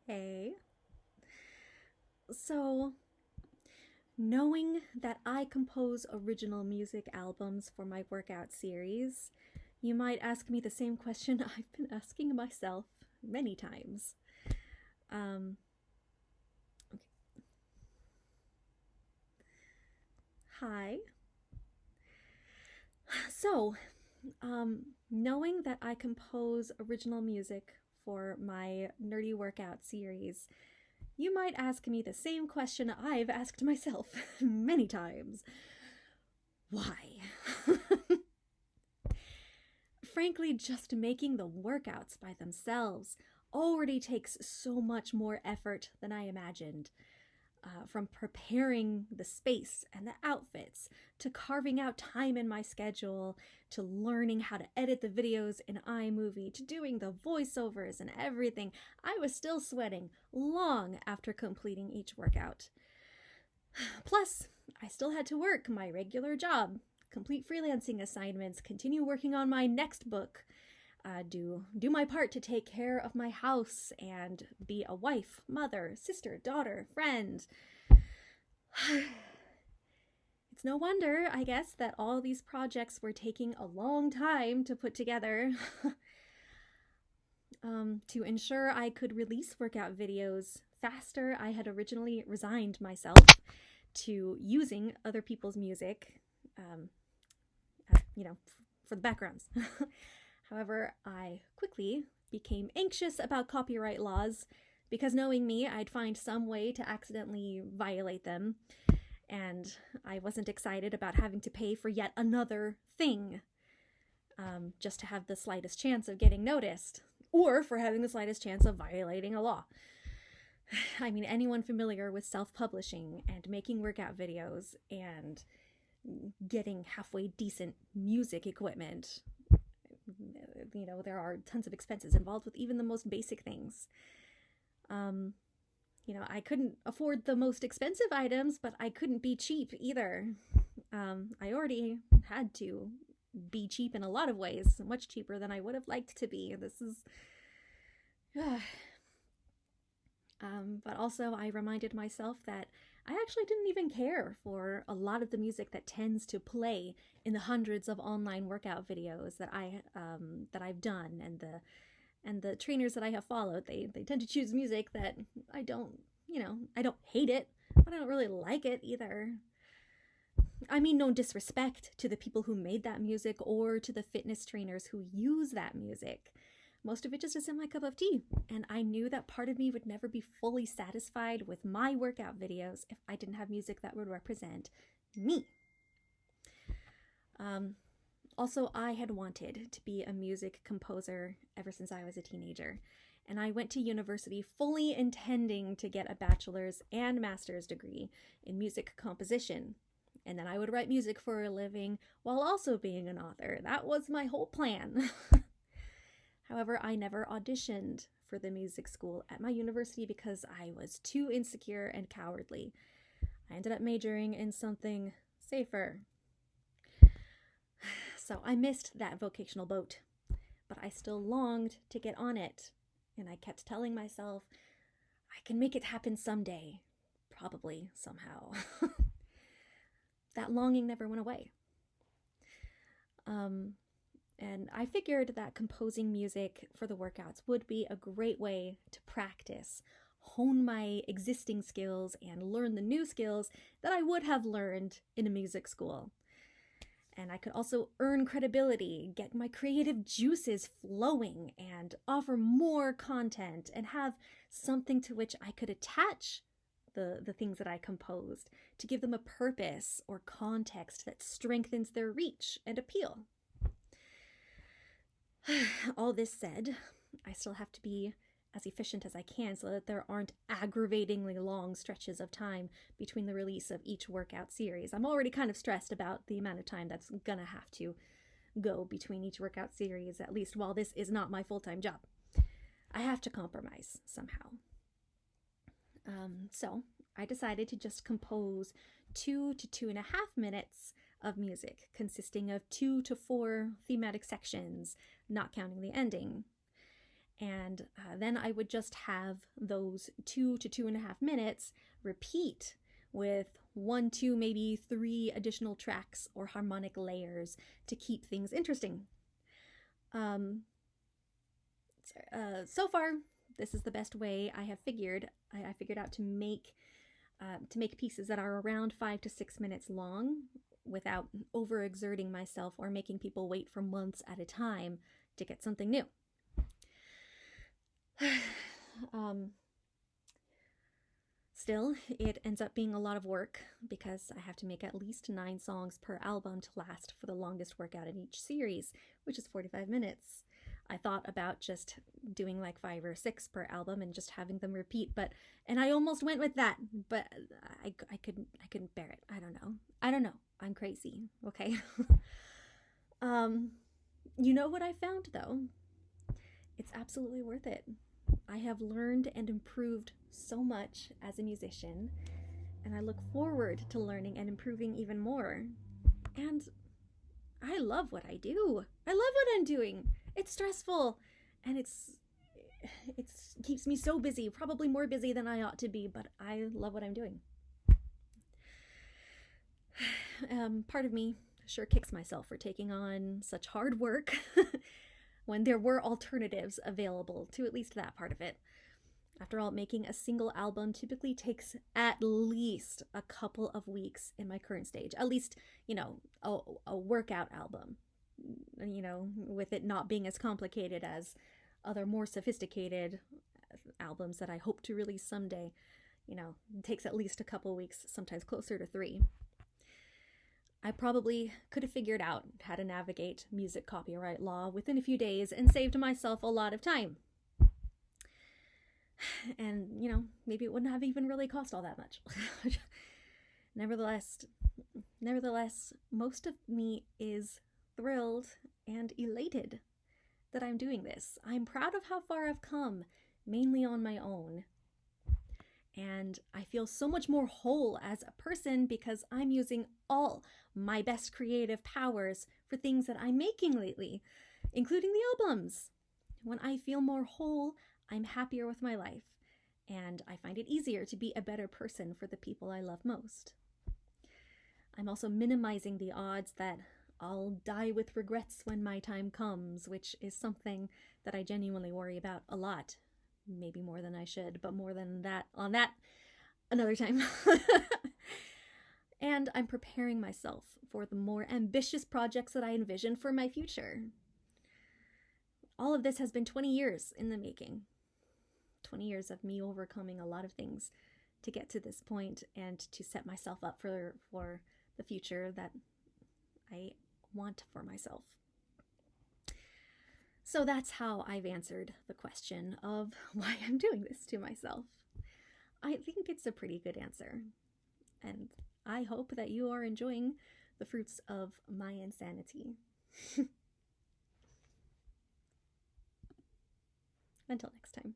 Hey. So, knowing that I compose original music albums for my workout series, you might ask me the same question I've been asking myself many times. Um, okay. Hi. So, knowing that I compose original music for my nerdy workout series, you might ask me the same question I've asked myself many times. Why? Frankly, just making the workouts by themselves already takes so much more effort than I imagined. From preparing the space and the outfits, to carving out time in my schedule, to learning how to edit the videos in iMovie, to doing the voiceovers and everything, I was still sweating long after completing each workout. Plus, I still had to work my regular job, complete freelancing assignments, continue working on my next book, do my part to take care of my house and be a wife, mother, sister, daughter, friend. It's no wonder, I guess, that all these projects were taking a long time to put together. To ensure I could release workout videos faster, I had originally resigned myself to using other people's music, um, for the backgrounds. However, I quickly became anxious about copyright laws because knowing me, I'd find some way to accidentally violate them, and I wasn't excited about having to pay for yet another thing, just to have the slightest chance of getting noticed, or for having the slightest chance of violating a law. I mean, anyone familiar with self-publishing and making workout videos and getting halfway decent music equipment, there are tons of expenses involved with even the most basic things. Um, I couldn't afford the most expensive items, but I couldn't be cheap either. I already had to be cheap in a lot of ways, much cheaper than I would have liked to be. This is. But also, I reminded myself that I actually didn't even care for a lot of the music that tends to play in the hundreds of online workout videos that I've done, and the trainers that I have followed. They tend to choose music that I don't hate it, but I don't really like it either. I mean, no disrespect to the people who made that music or to the fitness trainers who use that music. Most of it just isn't my cup of tea, and I knew that part of me would never be fully satisfied with my workout videos if I didn't have music that would represent me. Um, Also, I had wanted to be a music composer ever since I was a teenager, and I went to university fully intending to get a bachelor's and master's degree in music composition. And then I would write music for a living while also being an author. That was my whole plan. However, I never auditioned for the music school at my university because I was too insecure and cowardly. I ended up majoring in something safer. So I missed that vocational boat, but I still longed to get on it. And I kept telling myself, I can make it happen someday. Probably, somehow. That longing never went away. And I figured that composing music for the workouts would be a great way to practice, hone my existing skills, and learn the new skills that I would have learned in a music school. And I could also earn credibility, get my creative juices flowing, and offer more content and have something to which I could attach the things that I composed to give them a purpose or context that strengthens their reach and appeal. All this said, I still have to be as efficient as I can so that there aren't aggravatingly long stretches of time between the release of each workout series. I'm already kind of stressed about the amount of time that's gonna have to go between each workout series, at least while this is not my full-time job. I have to compromise somehow. So I decided to just compose 2 to 2.5 minutes of music, consisting of 2 to 4 thematic sections, not counting the ending. And then I would just have those 2 to 2.5 minutes repeat with 1, 2, maybe 3 additional tracks or harmonic layers to keep things interesting. So far, this is the best way I have figured. I figured out to make pieces that are around 5 to 6 minutes long without overexerting myself or making people wait for months at a time to get something new. Still, it ends up being a lot of work because I have to make at least 9 songs per album to last for the longest workout in each series, which is 45 minutes. I thought about just doing like 5 or 6 per album and just having them repeat, and I almost went with that, but I couldn't bear it. I don't know. I'm crazy. Okay. You know what I found though? It's absolutely worth it. I have learned and improved so much as a musician, and I look forward to learning and improving even more. And I love what I do. I love what I'm doing. It's stressful, and it keeps me so busy, probably more busy than I ought to be, but I love what I'm doing. Part of me sure kicks myself for taking on such hard work when there were alternatives available to at least that part of it. After all, making a single album typically takes at least a couple of weeks in my current stage. At least, a workout album, with it not being as complicated as other more sophisticated albums that I hope to release someday. It takes at least a couple weeks, sometimes closer to 3. I probably could have figured out how to navigate music copyright law within a few days and saved myself a lot of time. And, maybe it wouldn't have even really cost all that much. Nevertheless, most of me is thrilled and elated that I'm doing this. I'm proud of how far I've come, mainly on my own. And I feel so much more whole as a person because I'm using all my best creative powers for things that I'm making lately, including the albums. When I feel more whole, I'm happier with my life, and I find it easier to be a better person for the people I love most. I'm also minimizing the odds that I'll die with regrets when my time comes, which is something that I genuinely worry about a lot. Maybe more than I should, but more than that on that another time. And I'm preparing myself for the more ambitious projects that I envision for my future. All of this has been 20 years in the making. 20 years of me overcoming a lot of things to get to this point and to set myself up for the future that I want for myself. So that's how I've answered the question of why I'm doing this to myself. I think it's a pretty good answer, and I hope that you are enjoying the fruits of my insanity. Until next time.